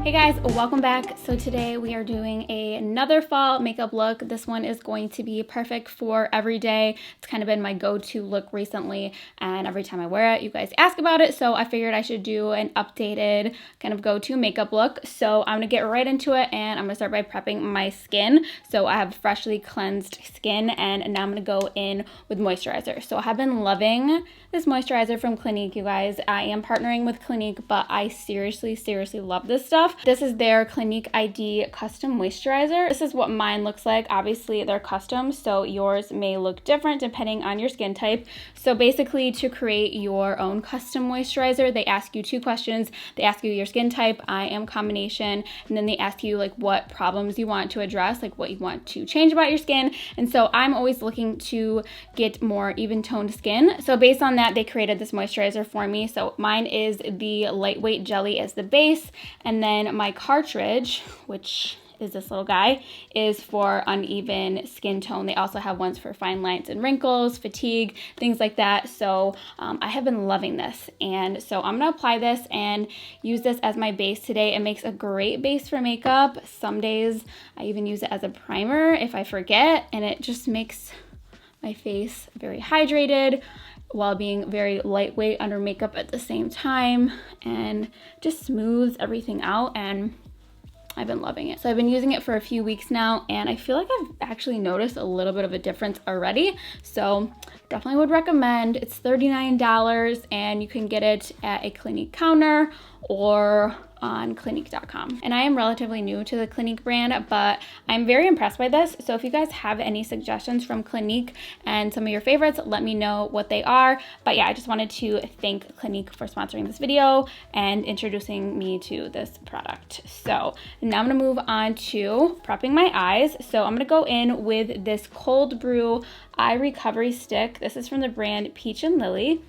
Hey guys, welcome back. So today we are doing another fall makeup look. This one is going to be perfect for every day. It's kind of been my go-to look recently, and every time I wear it, you guys ask about it. So I figured I should do an updated kind of go-to makeup look. So I'm gonna get right into it, and I'm gonna start by prepping my skin. So I have freshly cleansed skin, and now I'm gonna go in with moisturizer. So I have been loving this moisturizer from Clinique, you guys. I am partnering with Clinique, but I seriously love this stuff. This is their Clinique ID Custom Moisturizer. This is what mine looks like. Obviously, they're custom, so yours may look different depending on your skin type. So basically, to create your own custom moisturizer, they ask you two questions. They ask you your skin type, I am combination, and then they ask you like what problems you want to address, like what you want to change about your skin. And so I'm always looking to get more even-toned skin. So based on that, they created this moisturizer for me. So mine is the lightweight jelly as the base, and then my cartridge, which is this little guy, is for uneven skin tone. They also have ones for fine lines and wrinkles, fatigue, things like that. So I have been loving this, and so I'm gonna apply this and use this as my base today. It makes a great base for makeup. Some days I even use it as a primer if I forget, and it just makes my face very hydrated while being very lightweight under makeup at the same time, and just smooths everything out, and I've been loving it. So I've been using it for a few weeks now, and I feel like I've actually noticed a little bit of a difference already. So definitely would recommend. It's $39, and you can get it at a Clinique counter or on Clinique.com. And I am relatively new to the Clinique brand, but I'm very impressed by this. So if you guys have any suggestions from Clinique and some of your favorites, let me know what they are. But yeah, I just wanted to thank Clinique for sponsoring this video and introducing me to this product. So now I'm gonna move on to prepping my eyes. So I'm gonna go in with this Cold Brew Eye Recovery Stick. This is from the brand Peach and Lily,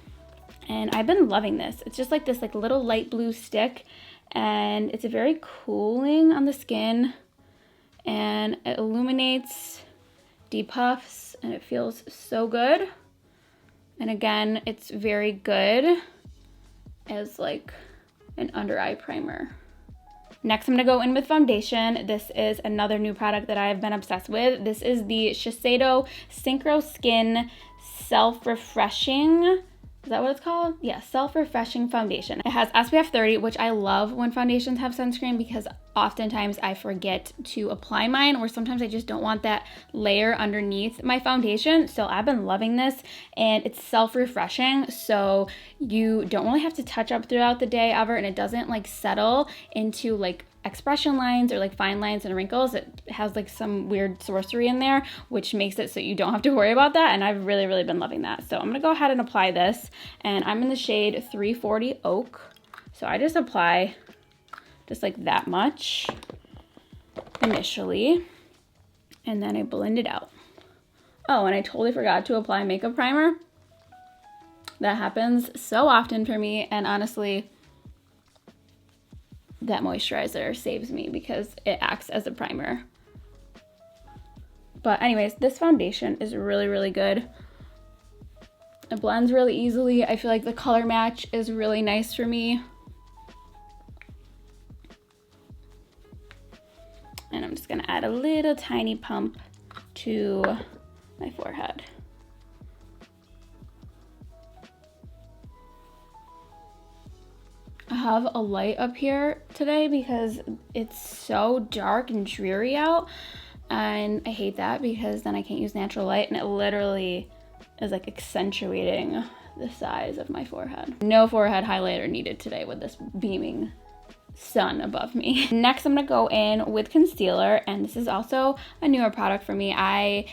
and I've been loving this. It's just like this like little light blue stick, and it's very cooling on the skin, and it illuminates, depuffs, and it feels so good. And again, it's very good as like an under eye primer. Next, I'm gonna go in with foundation. This is another new product that I've been obsessed with. This is the Shiseido Synchro Skin Self-Refreshing, is that what it's called? Yeah, self-refreshing foundation. It has SPF 30, which I love when foundations have sunscreen because oftentimes I forget to apply mine, or sometimes I just don't want that layer underneath my foundation. So I've been loving this, and it's self-refreshing, so you don't really have to touch up throughout the day ever, and it doesn't like settle into like expression lines or like fine lines and wrinkles. It has like some weird sorcery in there, which makes it so you don't have to worry about that, and I've really been loving that. So I'm gonna go ahead and apply this, and I'm in the shade 340 Oak. So I just apply just like that much initially, and then I blend it out. Oh, and I totally forgot to apply makeup primer. That happens so often for me, and honestly, that moisturizer saves me because it acts as a primer. But anyways, this foundation is really good. It blends really easily. I feel like the color match is really nice for me. And I'm just gonna add a little tiny pump to my forehead. I have a light up here today because it's so dark and dreary out, and I hate that because then I can't use natural light, and it literally is like accentuating the size of my forehead. No forehead highlighter needed today with this beaming sun above me. Next, I'm gonna go in with concealer, and this is also a newer product for me. I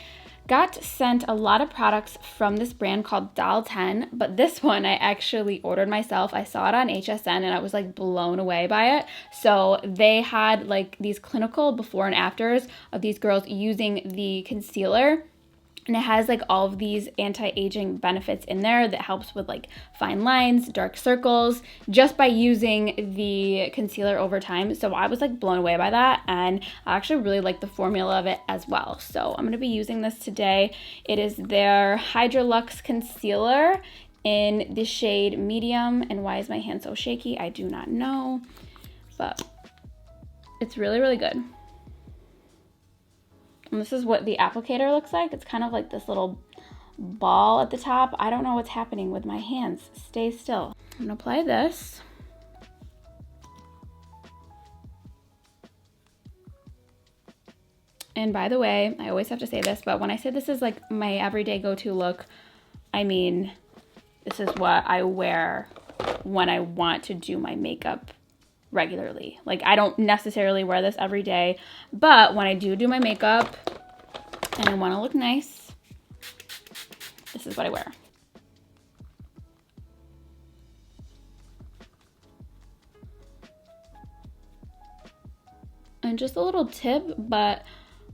got sent a lot of products from this brand called Doll 10, but this one I actually ordered myself. I saw it on HSN and I was like blown away by it. So they had like these clinical before and afters of these girls using the concealer, and it has like all of these anti-aging benefits in there that helps with like fine lines, dark circles, just by using the concealer over time. So I was like blown away by that, and I actually really like the formula of it as well. So I'm gonna be using this today. It is their Hydra Luxe Concealer in the shade medium. And why is my hand so shaky? I do not know, but It's really, really good. And this is what the applicator looks like. It's kind of like this little ball at the top. I don't know what's happening with my hands. Stay still. I'm gonna apply this. And by the way, I always have to say this, but when I say this is like my everyday go-to look, I mean, this is what I wear when I want to do my makeup regularly. Like, I don't necessarily wear this every day, but when I do my makeup and I want to look nice, this is what I wear. And just a little tip, but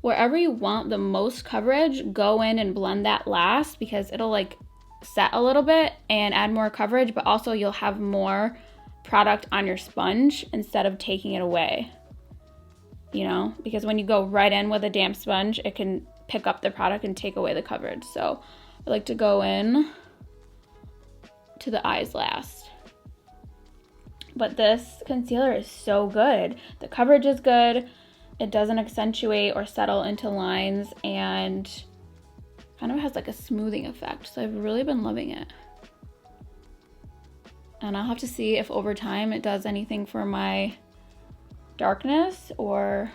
wherever you want the most coverage, go in and blend that last, because it'll like set a little bit and add more coverage, but also you'll have more product on your sponge instead of taking it away, you know, because when you go right in with a damp sponge, it can pick up the product and take away the coverage. So I like to go in to the eyes last. But this concealer is so good. The coverage is good. It doesn't accentuate or settle into lines, and kind of has like a smoothing effect. So I've really been loving it. And I'll have to see if over time it does anything for my darkness or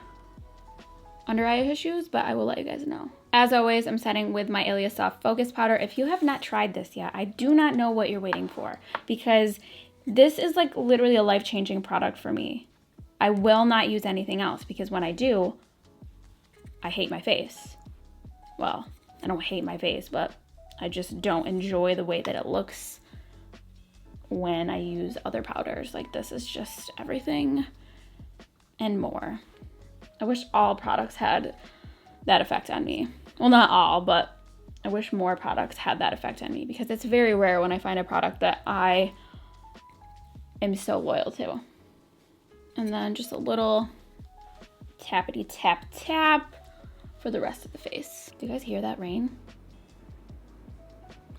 under eye issues, but I will let you guys know. As always, I'm setting with my Ilia Soft Focus Powder. If you have not tried this yet, I do not know what you're waiting for, because this is like literally a life-changing product for me. I will not use anything else, because when I do, I hate my face. Well, I don't hate my face, but I just don't enjoy the way that it looks when I use other powders. Like, this is just everything and more. I wish all products had that effect on me. Well, not all, but I wish more products had that effect on me, because it's very rare when I find a product that I am so loyal to. And then just a little tappity tap tap for the rest of the face. Do you guys hear that rain?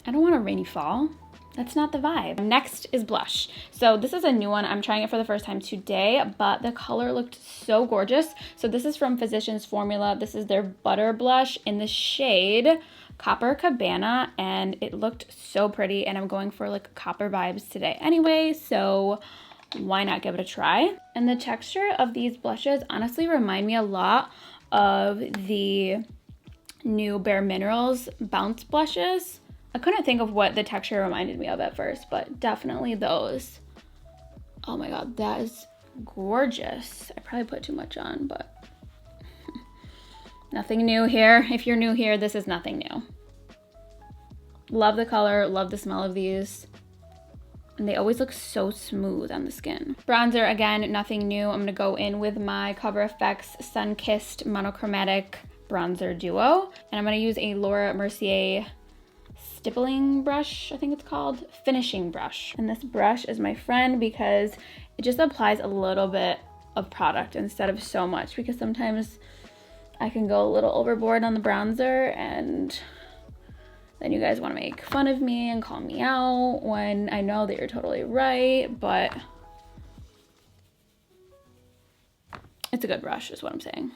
I don't want a rainy fall. That's not the vibe. Next is blush. So this is a new one. I'm trying it for the first time today, but the color looked so gorgeous. So this is from Physicians Formula. This is their Butter Blush in the shade Copper Cabana, and it looked so pretty, and I'm going for like copper vibes today anyway, so why not give it a try? And the texture of these blushes honestly remind me a lot of the new Bare Minerals Bounce blushes. I couldn't think of what the texture reminded me of at first, but definitely those. Oh my god, that is gorgeous. I probably put too much on, but nothing new here. If you're new here, this is nothing new. Love the color, love the smell of these. And they always look so smooth on the skin. Bronzer, again, nothing new. I'm gonna go in with my CoverFX Sunkissed Monochromatic Bronzer Duo. And I'm gonna use a Laura Mercier stippling brush, I think it's called, finishing brush. And this brush is my friend because it just applies a little bit of product instead of so much, because sometimes I can go a little overboard on the bronzer, and then you guys want to make fun of me and call me out when I know that you're totally right, but it's a good brush is what I'm saying.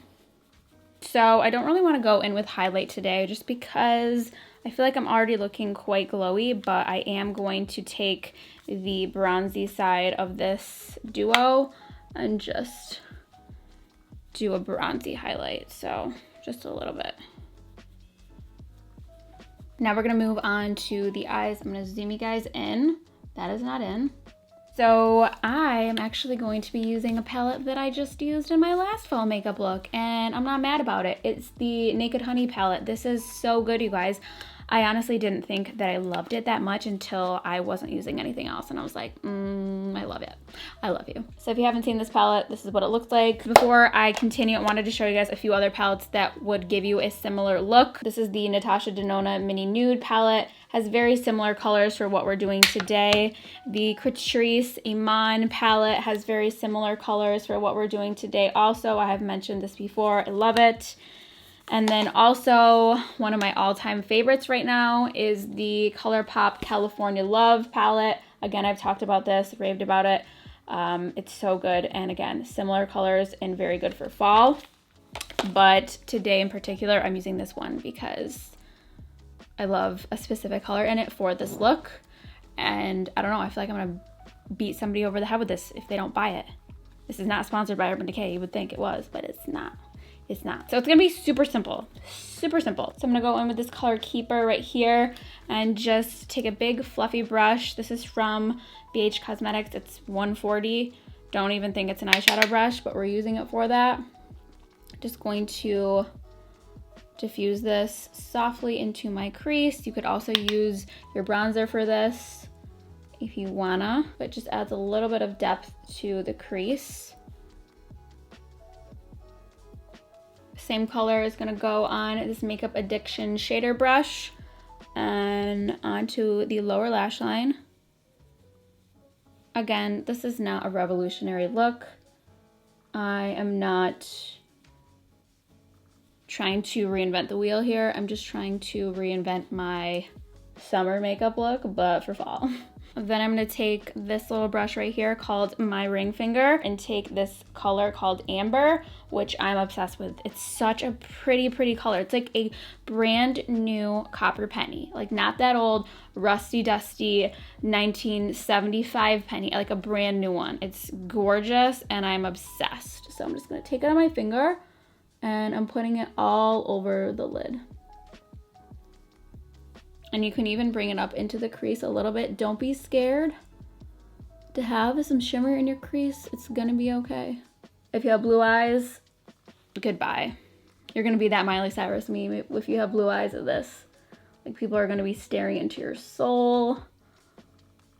So I don't really want to go in with highlight today just because I feel like I'm already looking quite glowy, but I am going to take the bronzy side of this duo and just do a bronzy highlight. So just a little bit. Now we're gonna move on to the eyes. I'm gonna zoom you guys in. That is not in. So I am actually going to be using a palette that I just used in my last fall makeup look, and I'm not mad about it. It's the Naked Honey palette. This is so good, you guys. I honestly didn't think that I loved it that much until I wasn't using anything else, and I was like, I love it. I love you. So if you haven't seen this palette, this is what it looks like. Before I continue, I wanted to show you guys a few other palettes that would give you a similar look. This is the Natasha Denona Mini Nude palette. Has very similar colors for what we're doing today. The Catrice Iman palette has very similar colors for what we're doing today. Also, I have mentioned this before, I love it. And then also, one of my all-time favorites right now is the ColourPop California Love palette. Again, I've talked about this, raved about it. It's so good, and again, similar colors and very good for fall. But today in particular, I'm using this one because I love a specific color in it for this look. And I don't know, I feel like I'm gonna beat somebody over the head with this if they don't buy it. This is not sponsored by Urban Decay. You would think it was, but it's not. It's not. So it's gonna be super simple, super simple. So I'm gonna go in with this color Keeper right here and just take a big fluffy brush. This is from BH Cosmetics. It's 140. Don't even think it's an eyeshadow brush, but we're using it for that. Just going to diffuse this softly into my crease. You could also use your bronzer for this if you wanna, but just adds a little bit of depth to the crease. Same color is gonna go on this Makeup Addiction shader brush and onto the lower lash line. Again, this is not a revolutionary look. I am not trying to reinvent the wheel here. I'm just trying to reinvent my summer makeup look, but for fall. Then I'm gonna take this little brush right here called My Ring Finger and take this color called Amber, which I'm obsessed with. It's such a pretty, pretty color. It's like a brand new copper penny, like not that old rusty, dusty 1975 penny, like a brand new one. It's gorgeous and I'm obsessed. So I'm just gonna take it on my finger and I'm putting it all over the lid. And you can even bring it up into the crease a little bit. Don't be scared to have some shimmer in your crease. It's gonna be okay. If you have blue eyes, goodbye. You're gonna be that Miley Cyrus meme if you have blue eyes of this. Like, people are gonna be staring into your soul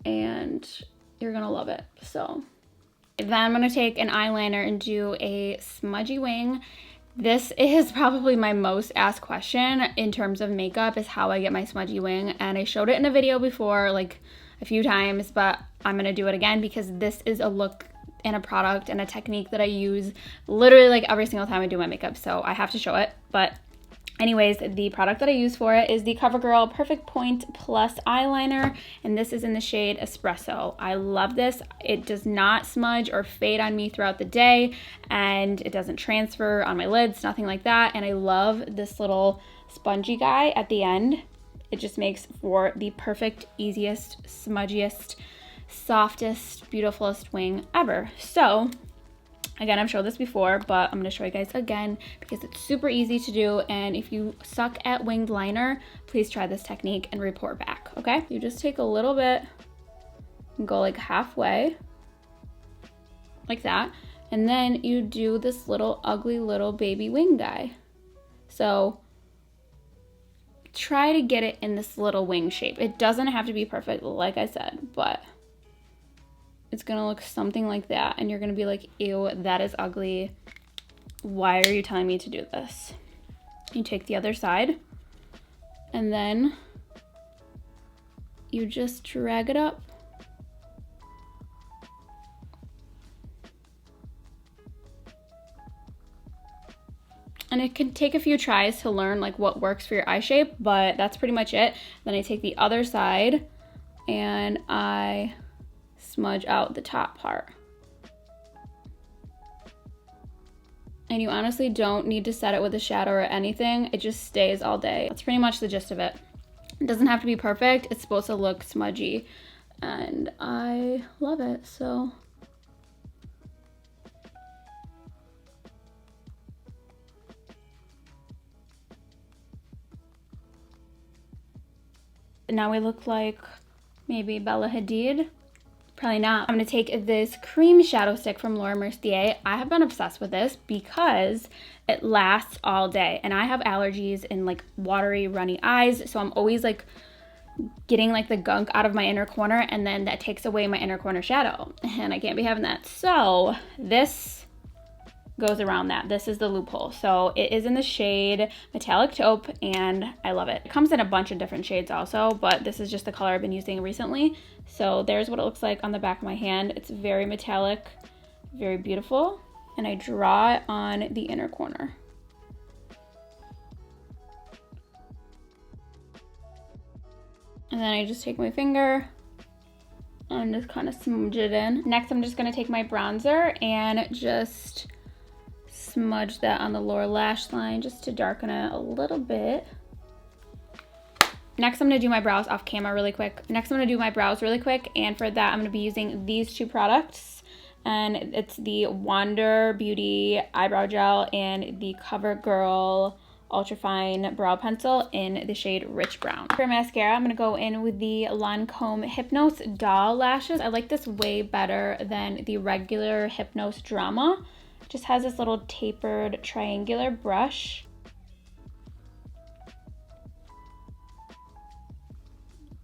and you're gonna love it. So then I'm gonna take an eyeliner and do a smudgy wing. This is probably my most asked question in terms of makeup, is how I get my smudgy wing. And I showed it in a video before, like a few times, but I'm gonna do it again because this is a look and a product and a technique that I use literally like every single time I do my makeup. So I have to show it. But anyways, the product that I use for it is the CoverGirl Perfect Point Plus Eyeliner, and this is in the shade Espresso. I love this. It does not smudge or fade on me throughout the day, and it doesn't transfer on my lids, nothing like that. And I love this little spongy guy at the end. It just makes for the perfect, easiest, smudgiest, softest, beautifulest wing ever. So again, I've showed this before, but I'm gonna show you guys again because it's super easy to do. And if you suck at winged liner, please try this technique and report back, okay? You just take a little bit and go like halfway, like that. And then you do this little ugly little baby wing guy. So try to get it in this little wing shape. It doesn't have to be perfect, like I said, but it's gonna look something like that, and you're gonna be like, ew, that is ugly. Why are you telling me to do this? You take the other side, and then you just drag it up. And it can take a few tries to learn like what works for your eye shape, but that's pretty much it. Then I take the other side and I smudge out the top part. And you honestly don't need to set it with a shadow or anything. It just stays all day. That's pretty much the gist of it. It doesn't have to be perfect. It's supposed to look smudgy, and I love it, so. Now we look like maybe Bella Hadid. Probably not. I'm gonna take this cream shadow stick from Laura Mercier. I have been obsessed with this because it lasts all day, and I have allergies and like watery, runny eyes, so I'm always like getting like the gunk out of my inner corner, and then that takes away my inner corner shadow, and I can't be having that. So this goes around that. This is the loophole. So it is in the shade Metallic Taupe, and I love it. It comes in a bunch of different shades also, but this is just the color I've been using recently. So there's what it looks like on the back of my hand. It's very metallic, very beautiful, and I draw it on the inner corner. And then I just take my finger and just kind of smudge it in. Next, I'm just gonna take my bronzer and just smudge that on the lower lash line just to darken it a little bit. Next, I'm gonna do my brows off camera really quick. And for that, I'm gonna be using these two products. And it's the Wander Beauty Eyebrow Gel and the CoverGirl Ultra Fine Brow Pencil in the shade Rich Brown. For mascara, I'm gonna go in with the Lancome Hypnose Doll Lashes. I like this way better than the regular Hypnose Drama. It just has this little tapered triangular brush.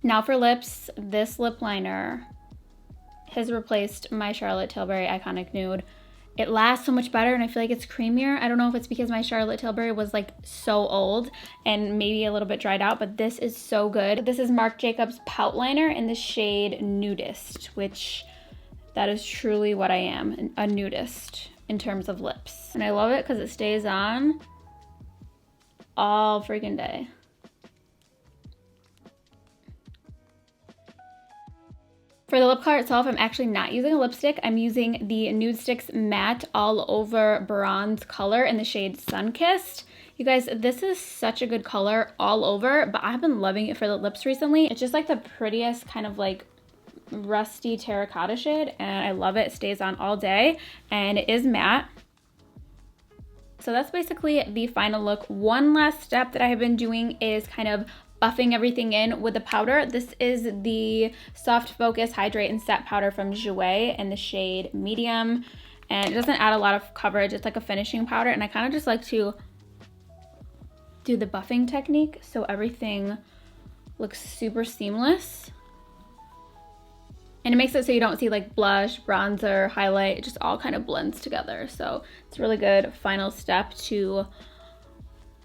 Now for lips, this lip liner has replaced my Charlotte Tilbury Iconic Nude. It lasts so much better and I feel like it's creamier. I don't know if it's because my Charlotte Tilbury was like so old and maybe a little bit dried out, but this is so good. This is Marc Jacobs Poutliner in the shade Nudist, which that is truly what I am, a nudist in terms of lips. And I love it because it stays on all freaking day. For the lip color itself, I'm actually not using a lipstick. I'm using the nudestix Matte All Over Bronze color in the shade Sunkissed. You guys, this is such a good color all over, but I've been loving it for the lips recently. It's just like the prettiest kind of like rusty terracotta shade, and I love it. It stays on all day, and it is matte. So that's basically the final look. One last step that I have been doing is kind of buffing everything in with the powder. This is the Soft Focus Hydrate and Set Powder from Jouer in the shade Medium. And it doesn't add a lot of coverage. It's like a finishing powder. And I kind of just like to do the buffing technique so everything looks super seamless. And it makes it so you don't see like blush, bronzer, highlight. It just all kind of blends together. So it's a really good final step to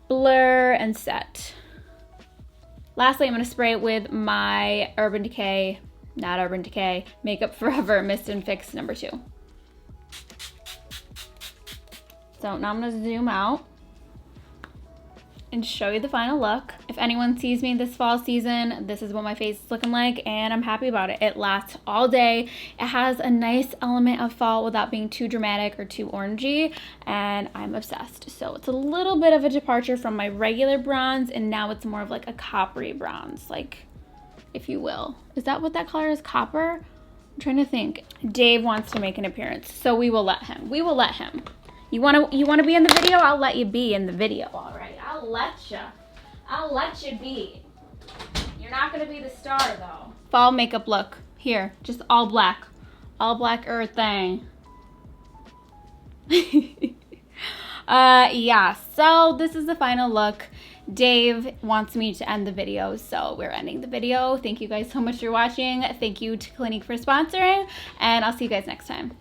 blur and set. Lastly, I'm going to spray it with my Makeup Forever Mist and Fix number 2. So now I'm going to zoom out and show you the final look. If anyone sees me this fall season, this is what my face is looking like, and I'm happy about it. It lasts all day. It has a nice element of fall without being too dramatic or too orangey, and I'm obsessed. So it's a little bit of a departure from my regular bronze, and now it's more of like a coppery bronze, like, if you will. Is that what that color is, copper? I'm trying to think. Dave wants to make an appearance, so we will let him. We will let him. You wanna be in the video? I'll let you be in the video, all right? I'll let you be. You're not gonna be the star though. Fall makeup look, here, just all black thing. Yeah, so this is the final look. Dave wants me to end the video, so we're ending the video. Thank you guys so much for watching. Thank you to Clinique for sponsoring, and I'll see you guys next time.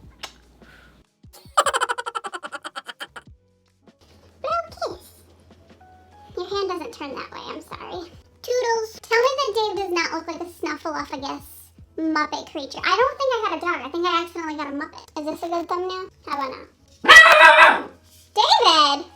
Your hand doesn't turn that way, I'm sorry. Toodles. Tell me that Dave does not look like a snuffleupagus Muppet creature. I don't think I got a dog. I think I accidentally got a Muppet. Is this a good thumbnail? How about now? David!